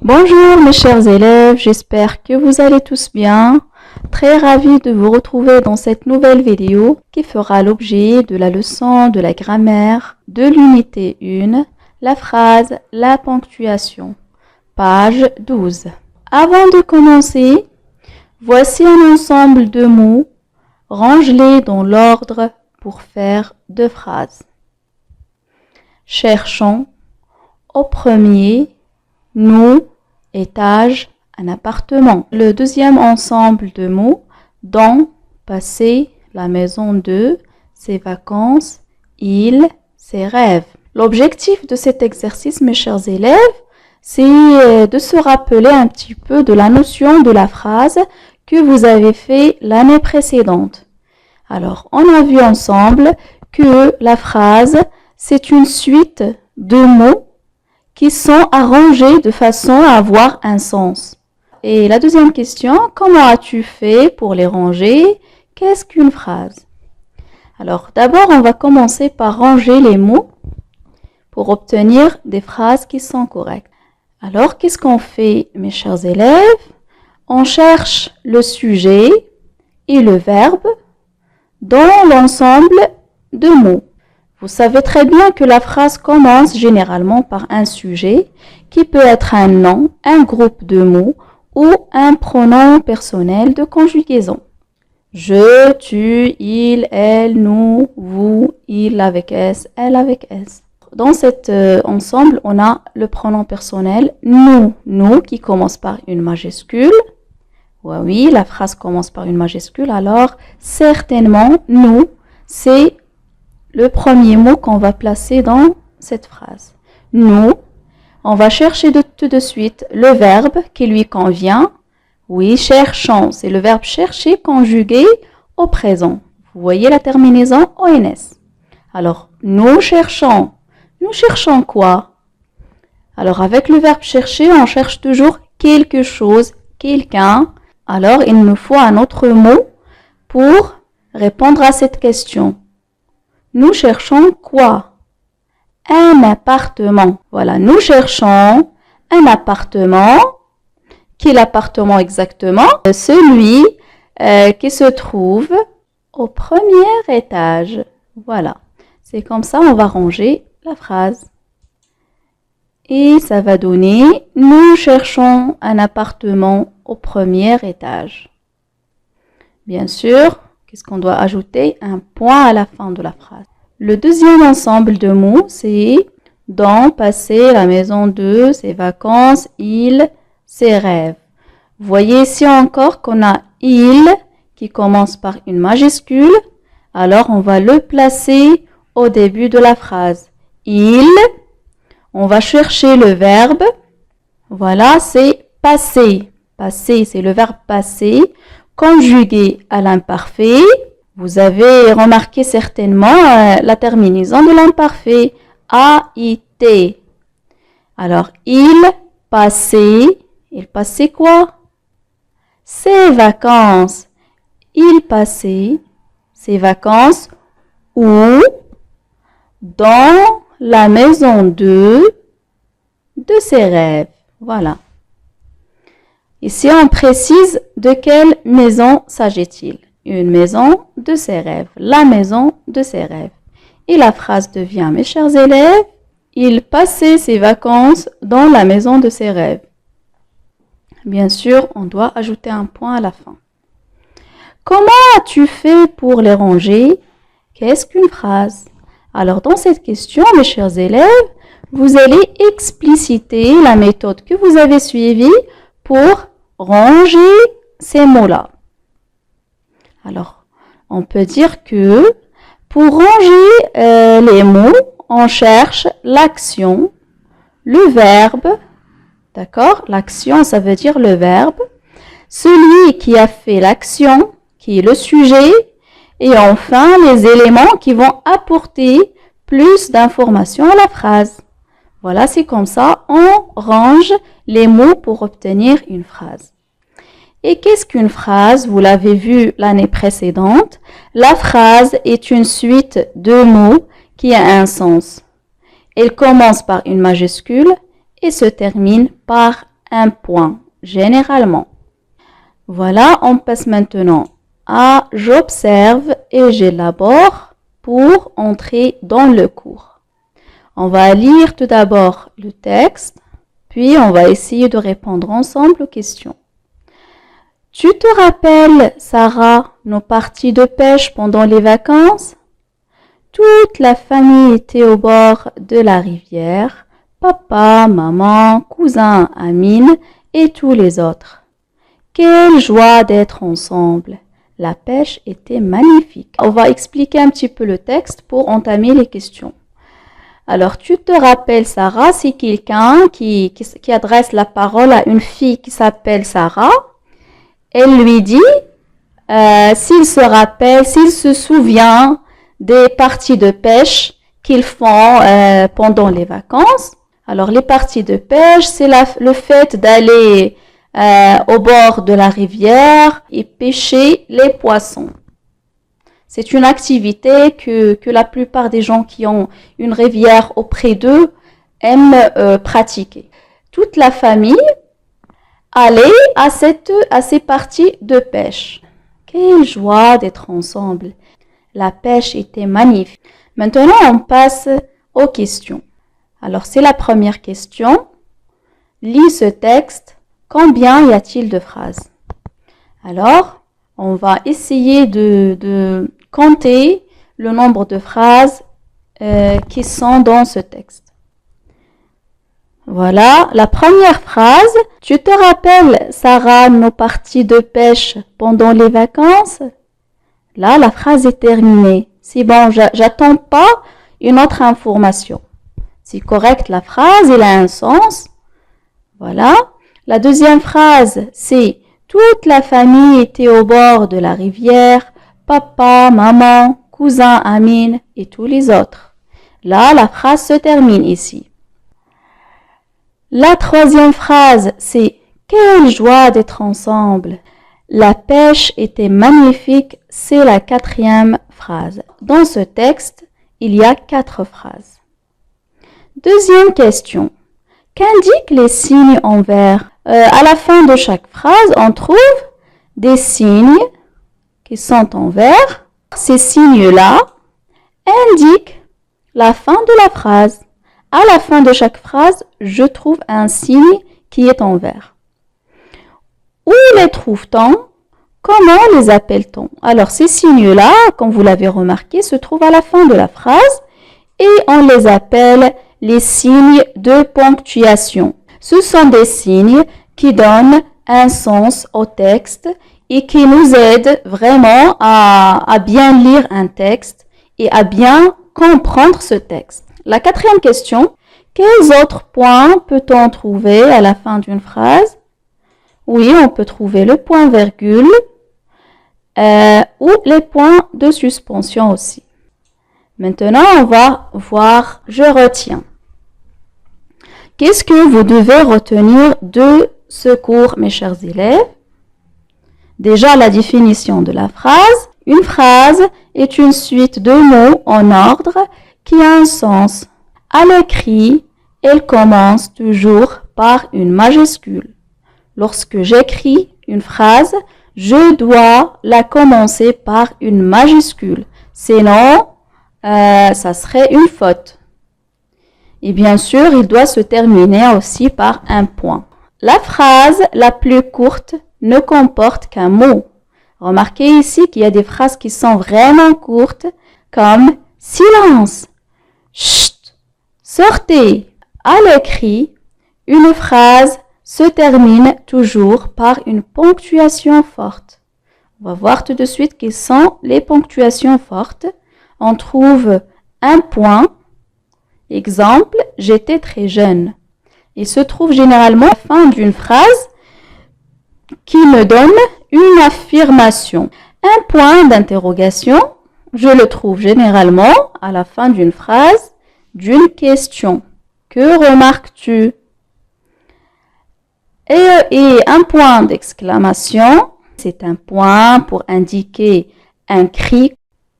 Bonjour mes chers élèves, j'espère que vous allez tous bien. Très ravie de vous retrouver dans cette nouvelle vidéo qui fera l'objet de la leçon de la grammaire de l'unité 1, la phrase, la ponctuation, page 12. Avant de commencer, voici un ensemble de mots, range-les dans l'ordre pour faire deux phrases. Cherchons, au premier, nous, étage, un appartement. Le deuxième ensemble de mots, dans, passé, la maison de, ses vacances, il, ses rêves. L'objectif de cet exercice, mes chers élèves, c'est de se rappeler un petit peu de la notion de la phrase que vous avez fait l'année précédente. Alors, on a vu ensemble que la phrase, c'est une suite de mots qui sont arrangés de façon à avoir un sens. Et la deuxième question, comment as-tu fait pour les ranger? Qu'est-ce qu'une phrase? Alors, d'abord, on va commencer par ranger les mots pour obtenir des phrases qui sont correctes. Alors, qu'est-ce qu'on fait, mes chers élèves? On cherche le sujet et le verbe dans l'ensemble de mots. Vous savez très bien que la phrase commence généralement par un sujet qui peut être un nom, un groupe de mots ou un pronom personnel de conjugaison. Je, tu, il, elle, nous, vous, il avec S, elle avec S. Dans cet ensemble, on a le pronom personnel nous qui commence par une majuscule. Oui, la phrase commence par une majuscule, alors certainement nous, c'est le premier mot qu'on va placer dans cette phrase. Nous, on va chercher tout de suite le verbe qui lui convient. Oui, cherchons, c'est le verbe chercher conjugué au présent. Vous voyez la terminaison ONS. Alors, nous cherchons quoi? Alors, avec le verbe chercher, on cherche toujours quelque chose, quelqu'un. Alors, il nous faut un autre mot pour répondre à cette question. Nous cherchons quoi? Un appartement. Voilà, nous cherchons un appartement. Quel appartement exactement? Celui qui se trouve au premier étage. Voilà, c'est comme ça on va ranger la phrase. Et ça va donner, nous cherchons un appartement au premier étage. Bien sûr, qu'est-ce qu'on doit ajouter? Un point à la fin de la phrase. Le deuxième ensemble de mots, c'est dans, passé, la maison de, ses vacances, il, ses rêves. Vous voyez ici encore qu'on a il qui commence par une majuscule. Alors, on va le placer au début de la phrase. Il, on va chercher le verbe. Voilà, c'est passer. Passer, c'est le verbe passer, conjugué à l'imparfait. Vous avez remarqué certainement la terminaison de l'imparfait, A-I-T. Alors, il passait quoi? Ses vacances. Il passait ses vacances où? Dans la maison de ses rêves. Voilà. Ici, on précise de quelle maison s'agit-il. Une maison de ses rêves. La maison de ses rêves. Et la phrase devient, mes chers élèves, il passait ses vacances dans la maison de ses rêves. Bien sûr, on doit ajouter un point à la fin. Comment as-tu fait pour les ranger? Qu'est-ce qu'une phrase? Alors, dans cette question, mes chers élèves, vous allez expliciter la méthode que vous avez suivie pour ranger ces mots-là. Alors, on peut dire que pour ranger les mots, on cherche l'action, le verbe, d'accord? L'action, ça veut dire le verbe, celui qui a fait l'action, qui est le sujet, et enfin les éléments qui vont apporter plus d'informations à la phrase. Voilà, c'est comme ça, on range les mots pour obtenir une phrase. Et qu'est-ce qu'une phrase? Vous l'avez vu l'année précédente. La phrase est une suite de mots qui a un sens. Elle commence par une majuscule et se termine par un point, généralement. Voilà, on passe maintenant à j'observe et j'élabore pour entrer dans le cours. On va lire tout d'abord le texte, puis on va essayer de répondre ensemble aux questions. Tu te rappelles, Sarah, nos parties de pêche pendant les vacances? Toute la famille était au bord de la rivière, papa, maman, cousin, Amine et tous les autres. Quelle joie d'être ensemble! La pêche était magnifique. On va expliquer un petit peu le texte pour entamer les questions. Alors, tu te rappelles, Sarah, c'est quelqu'un qui adresse la parole à une fille qui s'appelle Sarah. Elle lui dit s'il se rappelle, s'il se souvient des parties de pêche qu'ils font pendant les vacances. Alors, les parties de pêche, c'est le fait d'aller au bord de la rivière et pêcher les poissons. C'est une activité que la plupart des gens qui ont une rivière auprès d'eux aiment pratiquer. Toute la famille allait à ces parties de pêche. Quelle joie d'être ensemble! La pêche était magnifique. Maintenant, on passe aux questions. Alors, c'est la première question. Lis ce texte. Combien y a-t-il de phrases? Alors, on va essayer de compter le nombre de phrases qui sont dans ce texte. Voilà, la première phrase. Tu te rappelles, Sarah, nos parties de pêche pendant les vacances? Là, la phrase est terminée. C'est bon, j'attends pas une autre information. C'est correct, la phrase, elle a un sens. Voilà. La deuxième phrase, c'est toute la famille était au bord de la rivière, papa, maman, cousin, Amine et tous les autres. Là, la phrase se termine ici. La troisième phrase, c'est quelle joie d'être ensemble. La pêche était magnifique, c'est la quatrième phrase. Dans ce texte, il y a 4 phrases. Deuxième question. Qu'indiquent les signes en vert? À la fin de chaque phrase, on trouve des signes qui sont en vert. Ces signes-là indiquent la fin de la phrase. À la fin de chaque phrase, je trouve un signe qui est en vert. Où les trouve-t-on? Comment les appelle-t-on? Alors, ces signes-là, comme vous l'avez remarqué, se trouvent à la fin de la phrase et on les appelle les signes de ponctuation. Ce sont des signes qui donnent un sens au texte et qui nous aident vraiment à bien lire un texte et à bien comprendre ce texte. La quatrième question, quels autres points peut-on trouver à la fin d'une phrase? Oui, on peut trouver le point virgule ou les points de suspension aussi. Maintenant, on va voir « Je retiens ». Qu'est-ce que vous devez retenir de ce cours, mes chers élèves? Déjà, la définition de la phrase. Une phrase est une suite de mots en ordre qui a un sens. À l'écrit, elle commence toujours par une majuscule. Lorsque j'écris une phrase, je dois la commencer par une majuscule. Sinon, ça serait une faute. Et bien sûr, il doit se terminer aussi par un point. La phrase la plus courte ne comporte qu'un mot. Remarquez ici qu'il y a des phrases qui sont vraiment courtes, comme « silence »,« chut »,« sortez ». À l'écrit, une phrase se termine toujours par une ponctuation forte. On va voir tout de suite quelles sont les ponctuations fortes. On trouve un point. Exemple, j'étais très jeune. Il se trouve généralement à la fin d'une phrase qui me donne une affirmation. Un point d'interrogation, je le trouve généralement à la fin d'une phrase d'une question. Que remarques-tu? Et un point d'exclamation, c'est un point pour indiquer un cri,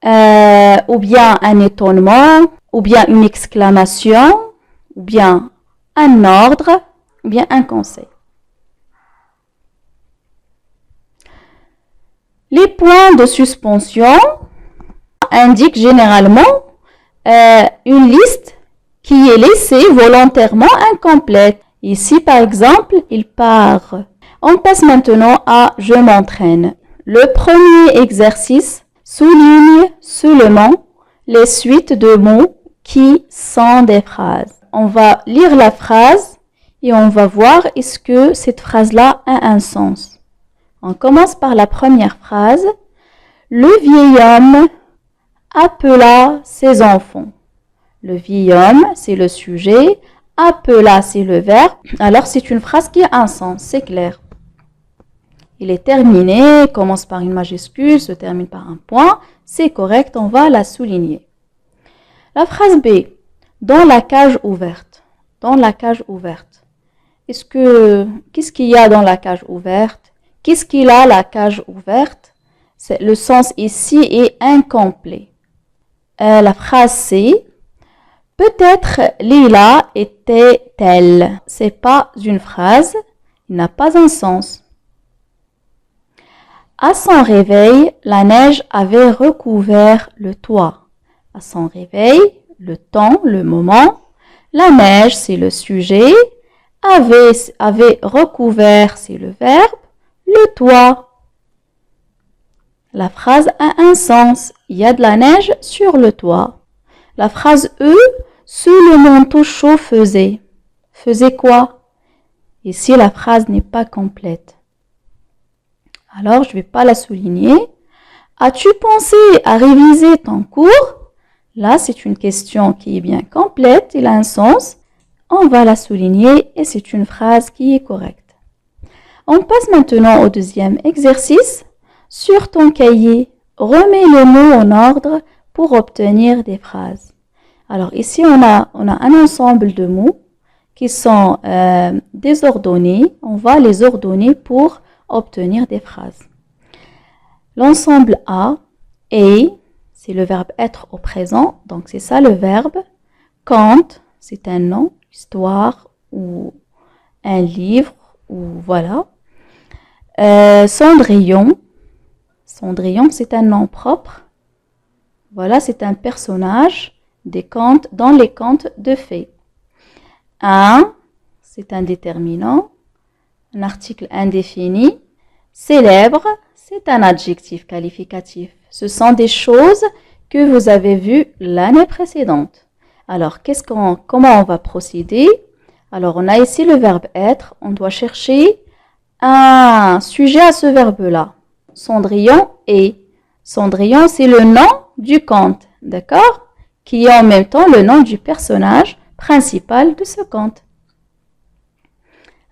ou bien un étonnement, ou bien une exclamation, ou bien un ordre, ou bien un conseil. Les points de suspension indiquent généralement une liste qui est laissée volontairement incomplète. Ici, par exemple, il part. On passe maintenant à « Je m'entraîne ». Le premier exercice souligne seulement les suites de mots qui sont des phrases. On va lire la phrase et on va voir est-ce que cette phrase-là a un sens. On commence par la première phrase. Le vieil homme appela ses enfants. Le vieil homme, c'est le sujet. Appela, c'est le verbe. Alors, c'est une phrase qui a un sens, c'est clair. Il est terminé, commence par une majuscule, se termine par un point. C'est correct, on va la souligner. La phrase B. Dans la cage ouverte. Dans la cage ouverte. Qu'est-ce qu'il y a dans la cage ouverte? Qu'est-ce qu'il a la cage ouverte? Le sens ici est incomplet. La phrase C. Peut-être Lila était-elle. C'est pas une phrase, il n'a pas un sens. À son réveil, la neige avait recouvert le toit. À son réveil, le temps, le moment. La neige, c'est le sujet. Avait recouvert, c'est le verbe. Le toit. La phrase a un sens. Il y a de la neige sur le toit. La phrase E, sous le manteau chaud faisait. Faisait quoi? Ici, la phrase n'est pas complète. Alors, je ne vais pas la souligner. As-tu pensé à réviser ton cours? Là, c'est une question qui est bien complète. Il a un sens. On va la souligner et c'est une phrase qui est correcte. On passe maintenant au deuxième exercice. Sur ton cahier, remets les mots en ordre pour obtenir des phrases. Alors ici, on a un ensemble de mots qui sont désordonnés. On va les ordonner pour obtenir des phrases. L'ensemble A, c'est le verbe être au présent. Donc c'est ça le verbe. Conte, c'est un nom, histoire ou un livre ou voilà. Cendrillon, Cendrillon, c'est un nom propre. Voilà, c'est un personnage des contes, dans les contes de fées. Un, c'est un déterminant, un article indéfini. Célèbre, c'est un adjectif qualificatif. Ce sont des choses que vous avez vues l'année précédente. Alors, comment on va procéder? Alors, on a ici le verbe être. On doit chercher un sujet à ce verbe-là. Cendrillon est. Cendrillon, c'est le nom du conte, d'accord? Qui est en même temps le nom du personnage principal de ce conte.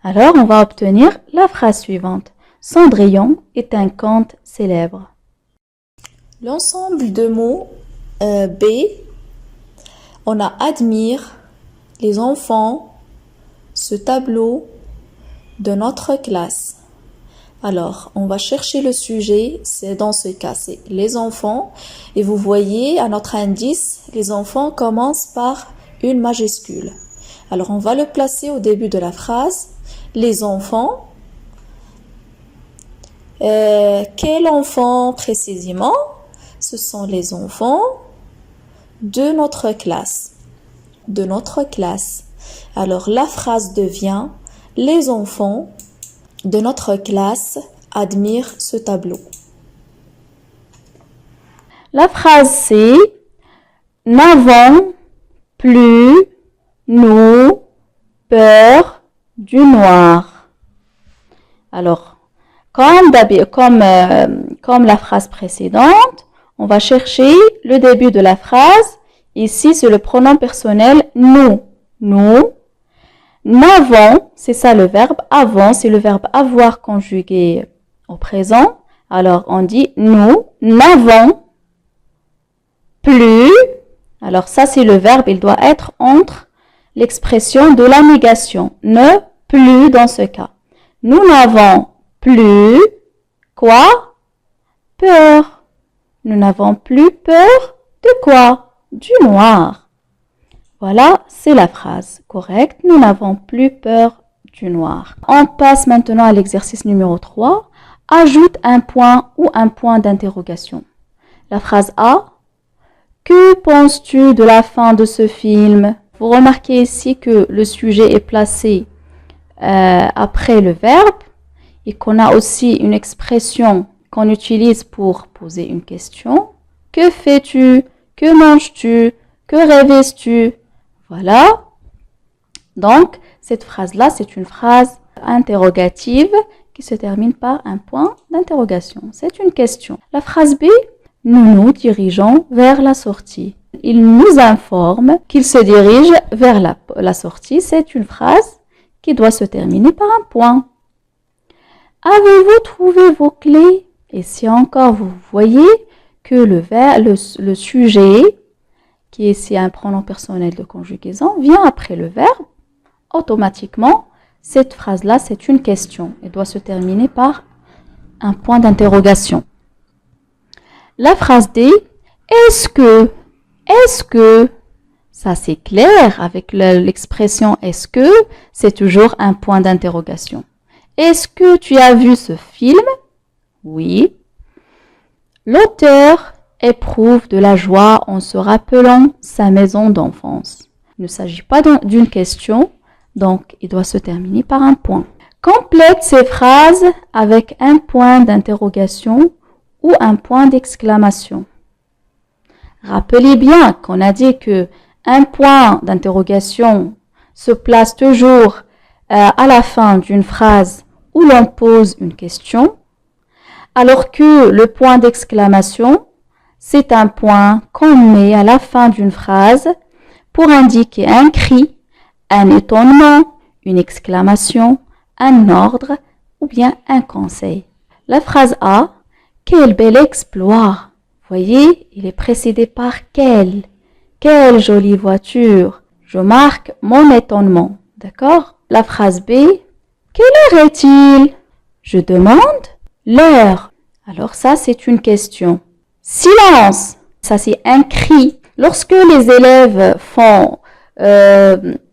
Alors, on va obtenir la phrase suivante. Cendrillon est un conte célèbre. L'ensemble de mots B, on a admire, les enfants, ce tableau de notre classe. Alors, on va chercher le sujet, c'est dans ce cas, c'est les enfants. Et vous voyez, à notre indice, les enfants commencent par une majuscule. Alors, on va le placer au début de la phrase. Les enfants. Quel enfant précisément? Ce sont les enfants de notre classe. De notre classe. Alors, la phrase devient les enfants de notre classe admirent ce tableau. La phrase c'est n'avons plus, nous, peur du noir. Alors, comme la phrase précédente, on va chercher le début de la phrase. Ici, c'est le pronom personnel nous. Nous. N'avons, c'est ça le verbe. Avant, c'est le verbe avoir conjugué au présent. Alors, on dit nous n'avons plus. Alors, ça, c'est le verbe. Il doit être entre l'expression de la négation. Ne plus dans ce cas. Nous n'avons plus quoi? Peur. Nous n'avons plus peur de quoi? Du noir. Voilà, c'est la phrase correcte. Nous n'avons plus peur du noir. On passe maintenant à l'exercice numéro 3. ajoute un point ou un point d'interrogation. La phrase A. Que penses-tu de la fin de ce film? Vous remarquez ici que le sujet est placé après le verbe et qu'on a aussi une expression qu'on utilise pour poser une question. Que fais-tu? Que manges-tu? Que rêves-tu? Voilà. Donc, cette phrase-là, c'est une phrase interrogative qui se termine par un point d'interrogation. C'est une question. La phrase B, nous nous dirigeons vers la sortie. Il nous informe qu'il se dirige vers la sortie. C'est une phrase qui doit se terminer par un point. Avez-vous trouvé vos clés? Et si encore vous voyez que le sujet, qui est ici un pronom personnel de conjugaison, vient après le verbe, automatiquement, cette phrase-là, c'est une question. Elle doit se terminer par un point d'interrogation. La phrase D, est-ce que, ça c'est clair, avec l'expression est-ce que, c'est toujours un point d'interrogation. Est-ce que tu as vu ce film? Oui. L'auteur éprouve de la joie en se rappelant sa maison d'enfance. Il ne s'agit pas d'une question, donc il doit se terminer par un point. Complète ces phrases avec un point d'interrogation ou un point d'exclamation. Rappelez bien qu'on a dit que un point d'interrogation se place toujours à la fin d'une phrase où l'on pose une question, alors que le point d'exclamation, c'est un point qu'on met à la fin d'une phrase pour indiquer un cri, un étonnement, une exclamation, un ordre ou bien un conseil. La phrase A, quel bel exploit! Voyez, il est précédé par quelle. Quelle jolie voiture! Je marque mon étonnement. D'accord? La phrase B, quelle heure est-il? Je demande l'heure. Alors ça, c'est une question. Silence! Ça, c'est un cri. Lorsque les élèves font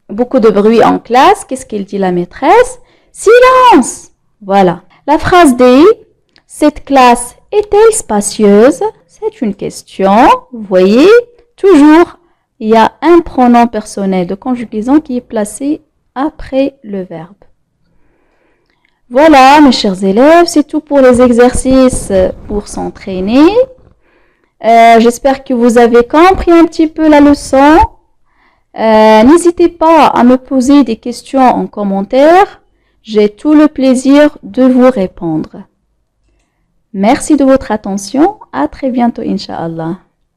beaucoup de bruit en classe, qu'est-ce qu'il dit la maîtresse? Silence! Voilà. La phrase D, cette classe est-elle spacieuse? C'est une question. Vous voyez, toujours, il y a un pronom personnel de conjugaison qui est placé après le verbe. Voilà, mes chers élèves, c'est tout pour les exercices pour s'entraîner. J'espère que vous avez compris un petit peu la leçon. N'hésitez pas à me poser des questions en commentaire. J'ai tout le plaisir de vous répondre. Merci de votre attention. À très bientôt, Inch'Allah.